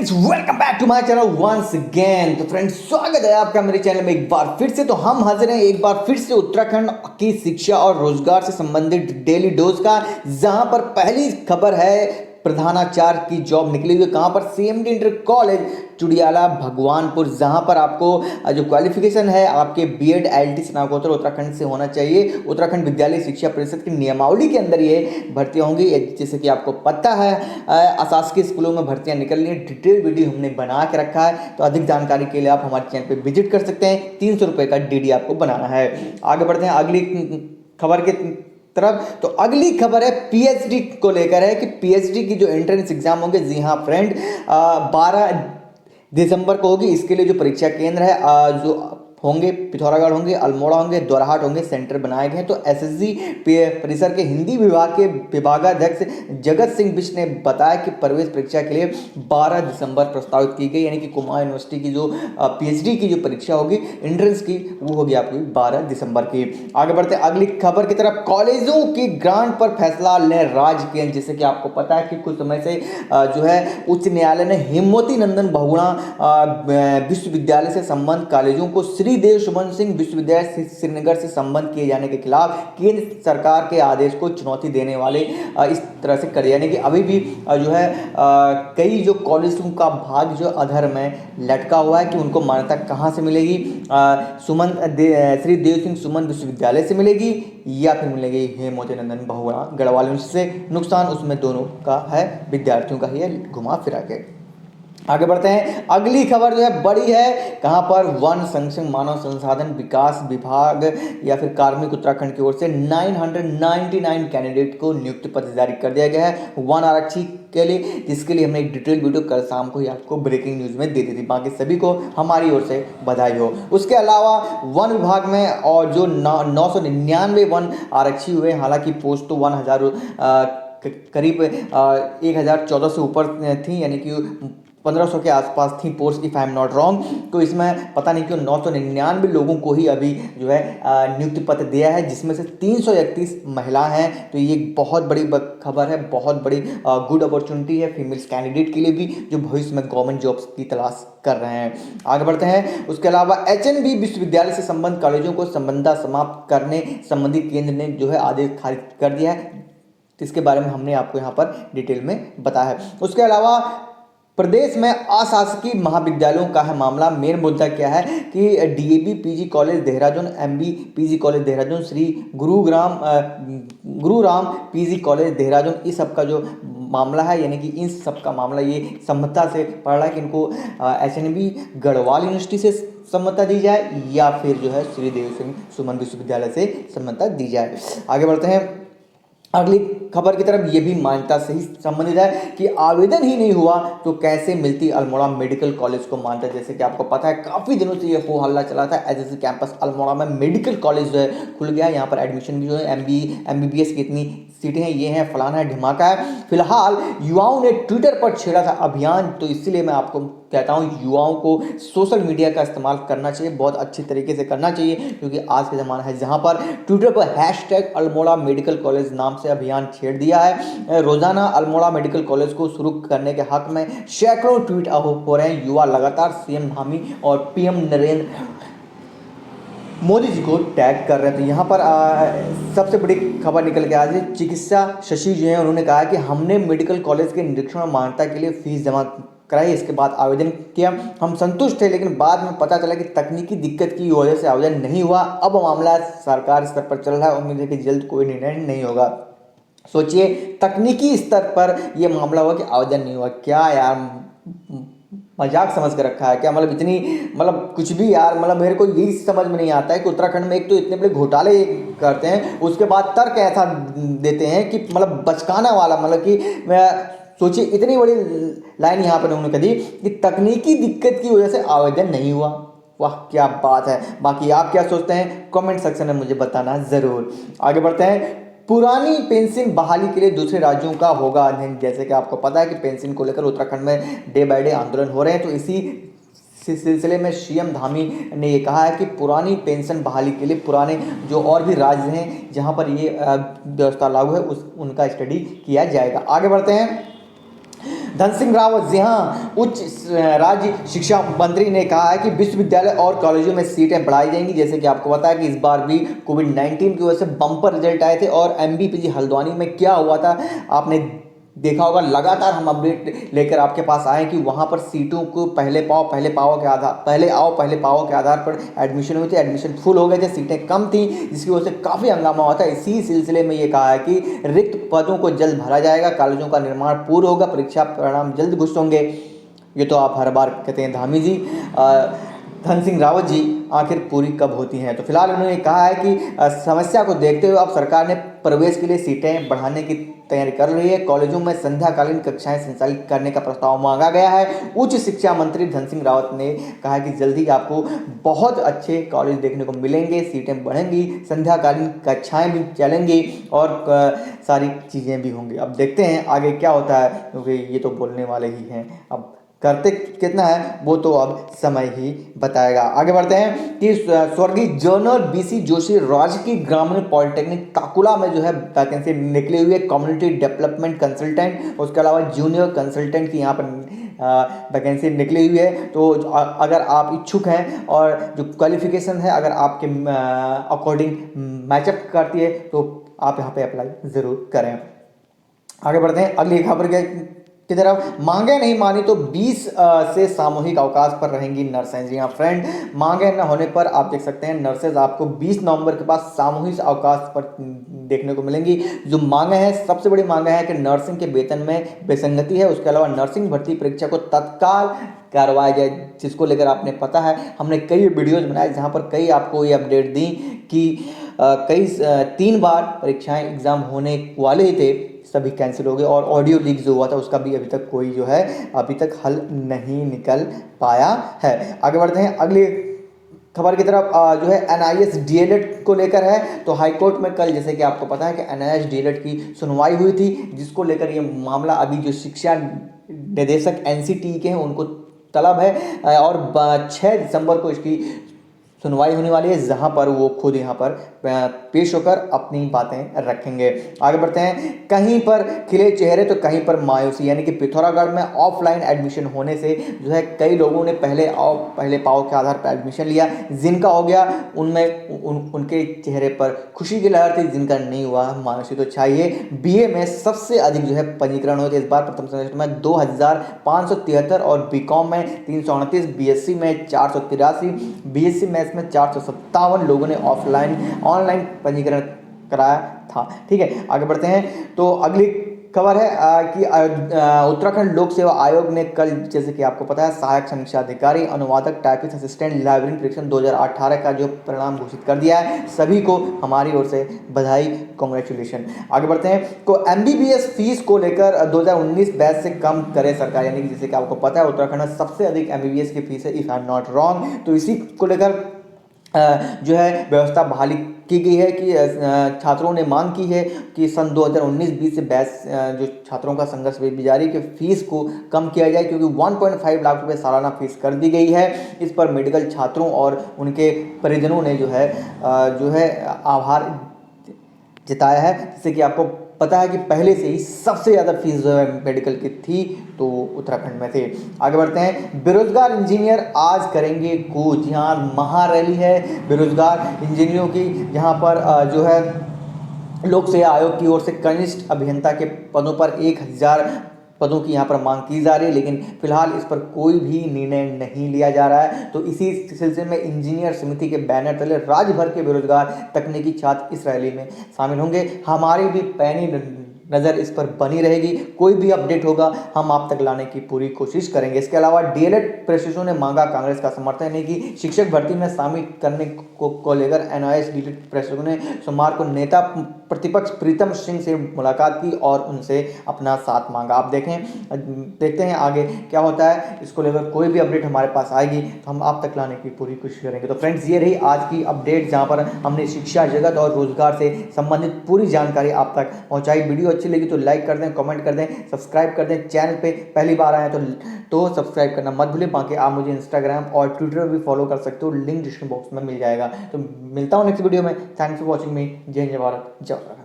Friends welcome back to my channel once again. तो friends स्वागत है आपका मेरे चैनल में एक बार फिर से। तो हम हाजिर हैं एक बार फिर से उत्तराखंड की शिक्षा और रोजगार से संबंधित डेली डोज का, जहां पर पहली खबर है प्रधानाचार्य की जॉब निकली हुई है। कहां पर? सीएमडी इंटर कॉलेज चुडियाला भगवानपुर, जहां पर आपको जो क्वालिफिकेशन है आपके बीएड आईएलटी स्नातकोत्तर उत्तराखंड से होना चाहिए। उत्तराखंड विद्यालय शिक्षा परिषद की नियमावली के अंदर ये भर्तियां होंगी। जैसे कि आपको पता है अशासकीय स्कूलों में भर्तियां निकल रही है। डिटेल वीडियो हमने बना के रखा है, तो अधिक जानकारी के लिए आप हमारे चैनल पर विजिट कर सकते हैं। 300 रुपये का डीडी आपको बनाना है। आगे बढ़ते हैं अगली खबर के तरफ। तो अगली खबर है पीएचडी को लेकर है कि पीएचडी की जो एंट्रेंस एग्जाम होंगे, जी हाँ फ्रेंड, 12 दिसंबर को होगी। इसके लिए जो परीक्षा केंद्र है जो होंगे पिथौरागढ़ होंगे, अल्मोड़ा होंगे, दोराहाट होंगे, सेंटर बनाए गए हैं। तो एसएससी परिसर के हिंदी विभाग के विभागाध्यक्ष जगत सिंह बिष्ट ने बताया कि प्रवेश परीक्षा के लिए 12 दिसंबर प्रस्तावित की गई, यानी कि कुमाऊं यूनिवर्सिटी की जो पीएचडी की जो परीक्षा होगी एंट्रेंस की, वो होगी आपकी 12 दिसंबर की। आगे बढ़ते हैं अगली खबर की तरफ। कॉलेजों की ग्रांट पर फैसला ले राज्य केंद्र। जैसे कि आपको पता है कि कुछ समय से जो है उच्च न्यायालय ने हेमवती नंदन बहुगुणा विश्वविद्यालय से संबंध कॉलेजों को श्रीदेव सुमन सिंह विश्वविद्यालय श्रीनगर से संबंध किए जाने के खिलाफ केंद्र सरकार के आदेश को चुनौती देने वाले इस तरह से कर, यानी कि अभी भी जो है कई जो कॉलेजों का भाग जो अधर में लटका हुआ है कि उनको मान्यता कहाँ से मिलेगी। श्री देव सिंह सुमन विश्वविद्यालय से मिलेगी या फिर मिलेगी हेमवती नंदन बहुगुणा गढ़वाल यूनिवर्सिटी से। नुकसान उसमें दोनों का है, विद्यार्थियों का ही है, घुमा फिरा के। आगे बढ़ते हैं अगली खबर जो है बड़ी है। कहां पर? वन संरक्षण मानव संसाधन विकास विभाग या फिर कार्मिक उत्तराखंड की ओर से 999 कैंडिडेट को नियुक्ति पत्र जारी कर दिया गया है वन आरक्षी के लिए, जिसके लिए हमने एक डिटेल वीडियो कल शाम को ही आपको ब्रेकिंग न्यूज में दे दी थी। बाकी सभी को हमारी ओर से बधाई हो। उसके अलावा वन विभाग में और जो 999 वन आरक्षी हुए, हालांकि पोस्ट तो 1000 करीब 1014 से ऊपर थी, यानी कि 1500 के आसपास थी post, if I am not wrong. तो इसमें पता नहीं क्यों 999 लोगों को ही अभी जो है नियुक्ति पत्र दिया है, जिसमें से 331 महिला हैं। तो ये बहुत बड़ी खबर है, बहुत बड़ी गुड अपॉर्चुनिटी है फीमेल्स कैंडिडेट के लिए भी, जो भविष्य में गवर्नमेंट जॉब्स की तलाश कर रहे हैं। आगे बढ़ते हैं। उसके अलावा एचएनबी विश्वविद्यालय से संबंध कॉलेजों को संबंधा समाप्त करने संबंधी केंद्र ने जो है आदेश खारिज कर दिया है। इसके बारे में हमने आपको यहाँ पर डिटेल में बताया है। उसके अलावा प्रदेश में अशासकीय महाविद्यालयों का है मामला। मेन मुद्दा क्या है कि DAV PG college Dehradun, MB PG college Dehradun, Shri Guru Ram PG college Dehradun, इस सब का जो मामला है, यानी कि इन सब का मामला ये समता से पड़ रहा है कि इनको एचएनबी गढ़वाल यूनिवर्सिटी से सम्मता दी जाए या फिर जो है श्रीदेव सिंह सुमन विश्वविद्यालय से सम्मता दी जाए। आगे बढ़ते हैं अगली खबर की तरफ। ये भी मान्यता से ही संबंधित है कि आवेदन ही नहीं हुआ तो कैसे मिलती अल्मोड़ा मेडिकल कॉलेज को मान्यता। जैसे कि आपको पता है काफ़ी दिनों से ये हो हल्ला चला था, एसएससी कैंपस अल्मोड़ा में मेडिकल कॉलेज जो है खुल गया है। यहाँ पर एडमिशन भी जो है एमबीबीएस की इतनी सीटें हैं, ये हैं, फलाना है, ढिमाका है। फिलहाल युवाओं ने ट्विटर पर छेड़ा था अभियान, तो इसलिए मैं आपको कहता हूँ युवाओं को सोशल मीडिया का इस्तेमाल करना चाहिए, बहुत अच्छी तरीके से करना चाहिए, क्योंकि आज का ज़माना है जहाँ पर ट्विटर पर हैशटैग अल्मोड़ा मेडिकल कॉलेज नाम से अभियान छेड़ दिया है। रोजाना अल्मोड़ा मेडिकल कॉलेज को शुरू करने के हक में सैकड़ों ट्वीट हो रहे हैं। युवा लगातार सीएम धामी और पीएम नरेंद्र मोदी जी को टैग कर रहे हैं। तो यहाँ पर सबसे बड़ी खबर निकल के आज चिकित्सा शशि जो है उन्होंने कहा कि हमने मेडिकल कॉलेज के निरीक्षण और मान्यता के लिए फीस जमा कराई, इसके बाद आवेदन किया, हम संतुष्ट थे, लेकिन बाद में पता चला कि तकनीकी दिक्कत की वजह से आवेदन नहीं हुआ। अब मामला सरकार स्तर पर चल रहा है, उम्मीद है कि जल्द कोई निर्णय नहीं होगा। सोचिए तकनीकी स्तर पर यह मामला हुआ कि आवेदन नहीं हुआ। क्या यार मजाक समझ कर रखा है क्या? मतलब इतनी मतलब कुछ भी यार, मतलब मेरे को यही समझ में नहीं आता है कि उत्तराखंड में एक तो इतने बड़े घोटाले करते हैं, उसके बाद तर्क ऐसा देते हैं कि मतलब बचकाना वाला, मतलब कि मैं सोचिए इतनी बड़ी लाइन यहाँ पर उन्होंने कह दी कि तकनीकी दिक्कत की वजह से आवेदन नहीं हुआ। वाह क्या बात है। बाकी आप क्या सोचते हैं कमेंट सेक्शन में मुझे बताना ज़रूर। आगे बढ़ते हैं। पुरानी पेंशन बहाली के लिए दूसरे राज्यों का होगा अध्ययन। जैसे कि आपको पता है कि पेंशन को लेकर उत्तराखंड में डे बाय डे आंदोलन हो रहे हैं, तो इसी सिलसिले में सीएम धामी ने ये कहा है कि पुरानी पेंशन बहाली के लिए पुराने जो और भी राज्य हैं जहां पर ये व्यवस्था लागू है उनका स्टडी किया जाएगा। आगे बढ़ते हैं। धन सिंह रावत, जी हाँ, उच्च राज्य शिक्षा मंत्री ने कहा है कि विश्वविद्यालय और कॉलेजों में सीटें बढ़ाई जाएंगी। जैसे कि आपको पता है कि इस बार भी कोविड-19 की वजह से बम्पर रिजल्ट आए थे और एमबीपीजी हल्द्वानी में क्या हुआ था आपने देखा होगा। लगातार हम अपडेट लेकर आपके पास आए कि वहां पर सीटों को पहले पाओ के आधार पहले आओ पहले पाओ के आधार पर एडमिशन हुई थी। एडमिशन फुल हो गए थे, सीटें कम थी, जिसकी वजह से काफ़ी हंगामा हुआ था। इसी सिलसिले में ये कहा है कि रिक्त पदों को जल्द भरा जाएगा, कॉलेजों का निर्माण पूर्ण होगा, परीक्षा परिणाम जल्द घोषित होंगे। ये तो आप हर बार कहते हैं धामी जी। धन सिंह रावत जी आखिर पूरी कब होती हैं? तो फिलहाल उन्होंने कहा है कि समस्या को देखते हुए अब सरकार ने प्रवेश के लिए सीटें बढ़ाने की तैयारी कर रही है। कॉलेजों में संध्याकालीन कक्षाएं संचालित करने का प्रस्ताव मांगा गया है। उच्च शिक्षा मंत्री धन सिंह रावत ने कहा कि जल्दी आपको बहुत अच्छे कॉलेज देखने को मिलेंगे, सीटें बढ़ेंगी, संध्याकालीन कक्षाएं भी चलेंगी और सारी चीज़ें भी होंगी। अब देखते हैं आगे क्या होता है, क्योंकि ये तो बोलने वाले ही हैं, अब करते कितना है वो तो अब समय ही बताएगा। आगे बढ़ते हैं कि स्वर्गीय जनरल बीसी जोशी राजकीय ग्रामीण पॉलिटेक्निक काकुला में जो है वैकेंसी निकली हुई है, कम्युनिटी डेवलपमेंट कंसल्टेंट, उसके अलावा जूनियर कंसल्टेंट की यहाँ पर वैकेंसी निकली हुई है। तो अगर आप इच्छुक हैं और जो क्वालिफिकेशन है अगर आपके अकॉर्डिंग मैचअप करती है तो आप यहाँ पे अप्लाई ज़रूर करें। आगे बढ़ते हैं अगली खबर की तरफ। मांगे नहीं मानी तो 20 से सामूहिक अवकाश पर रहेंगी नर्सें। जी हाँ फ्रेंड, मांगे न होने पर आप देख सकते हैं नर्सेज आपको 20 नवंबर के पास सामूहिक अवकाश पर देखने को मिलेंगी। जो मांगे हैं, सबसे बड़ी मांगे है कि नर्सिंग के वेतन में विसंगति है, उसके अलावा नर्सिंग भर्ती परीक्षा को तत्काल करवाया जाए, जिसको लेकर आपने पता है हमने कई वीडियोज बनाए जहाँ पर कई आपको ये अपडेट दी कि कई 3 बार परीक्षाएं एग्जाम होने वाले ही थे, सभी कैंसिल हो गए और ऑडियो लीक जो हुआ था उसका भी अभी तक कोई जो है अभी तक हल नहीं निकल पाया है। आगे बढ़ते हैं अगली खबर की तरफ। जो है एनआईएस डीएलएड को लेकर है। तो हाईकोर्ट में कल जैसे कि आपको पता है कि एनआईएस डीएलएड की सुनवाई हुई थी, जिसको लेकर ये मामला अभी जो शिक्षा निदेशक एनसीटी के हैं उनको तलब है और 6 दिसंबर को इसकी सुनवाई होने वाली है, जहां पर वो खुद यहाँ पर पेश होकर अपनी बातें रखेंगे। आगे बढ़ते हैं। कहीं पर खिले चेहरे तो कहीं पर मायूसी, यानी कि पिथौरागढ़ में ऑफलाइन एडमिशन होने से जो है कई लोगों ने पहले पाव के आधार पर एडमिशन लिया, जिनका हो गया उनमें उनके चेहरे पर खुशी की लहर थी, जिनका नहीं हुआ मायूसी तो चाहिए। बीए में सबसे अधिक जो है पंजीकरण हुए थे इस बार प्रथम सेमेस्टर में 2573 और बीकॉम में 338, बीएससी में 483, बीएससी में 457 लोगों ने ऑनलाइन पंजीकरण कराया था। ठीक है, आगे बढ़ते हैं। तो अगली खबर है कि उत्तराखंड लोक सेवा आयोग ने कल जैसे कि आपको पता है सहायक समीक्षा अधिकारी, अनुवादक, टाइपिस्ट असिस्टेंट, लाइब्रेरी परीक्षण 2018 का जो परिणाम घोषित कर दिया है। सभी को हमारी ओर से बधाई, कांग्रेचुलेशन। आगे बढ़ते हैं। को एमबीबीएस फीस को लेकर 2019 बैच से कम करे सरकार, यानी कि जैसे कि आपको पता है उत्तराखंड में सबसे अधिक एमबीबीएस की फीस है, if I am not wrong. तो इसी को लेकर जो है व्यवस्था बहाली की गई है कि छात्रों ने मांग की है कि सन 2019-20 से बैच जो छात्रों का संघर्ष भी जारी कि फीस को कम किया जाए, क्योंकि 1.5 लाख रुपए सालाना फीस कर दी गई है। इस पर मेडिकल छात्रों और उनके परिजनों ने जो है आभार जताया है। जैसे कि आपको पता है कि पहले से ही सबसे ज़्यादा फीस जो है मेडिकल की थी तो उत्तराखंड में थे। आगे बढ़ते हैं। बेरोजगार इंजीनियर आज करेंगे कूच। यहाँ महारैली है बेरोजगार इंजीनियरों की, जहाँ पर जो है लोक सेवा आयोग की ओर से कनिष्ठ अभियंता के पदों पर 1000 पदों की यहाँ पर मांग की जा रही है, लेकिन फिलहाल इस पर कोई भी निर्णय नहीं लिया जा रहा है। तो इसी सिलसिले में इंजीनियर समिति के बैनर तले राज्य भर के बेरोजगार तकनीकी छात्र इस रैली में शामिल होंगे। हमारी भी पैनी नज़र इस पर बनी रहेगी, कोई भी अपडेट होगा हम आप तक लाने की पूरी कोशिश करेंगे। इसके अलावा डीएलएड प्रशिक्षुओं ने मांगा कांग्रेस का समर्थन, है कि शिक्षक भर्ती में शामिल करने को लेकर एनआईएस डीएलएड प्रशिक्षुओं ने सोमवार को नेता प्रतिपक्ष प्रीतम सिंह से मुलाकात की और उनसे अपना साथ मांगा। आप देखते हैं आगे क्या होता है। इसको लेकर कोई भी अपडेट हमारे पास आएगी तो हम आप तक लाने की पूरी कोशिश करेंगे। तो फ्रेंड्स, ये रही आज की अपडेट, जहाँ पर हमने शिक्षा जगत और रोजगार से संबंधित पूरी जानकारी आप तक पहुँचाई। वीडियो अच्छी लगी तो लाइक कर दें, कमेंट कर दें, सब्सक्राइब कर दें। चैनल पे पहली बार आए हैं तो सब्सक्राइब करना मत भूलें। बाकी आप मुझे इंस्टाग्राम और ट्विटर पर भी फॉलो कर सकते हो, लिंक डिस्क्रिप्शन बॉक्स में मिल जाएगा। तो मिलता हूँ नेक्स्ट वीडियो में। थैंक्स फॉर वॉचिंग मी। जय हिंद, जय भारत, जय उत्तराखंड।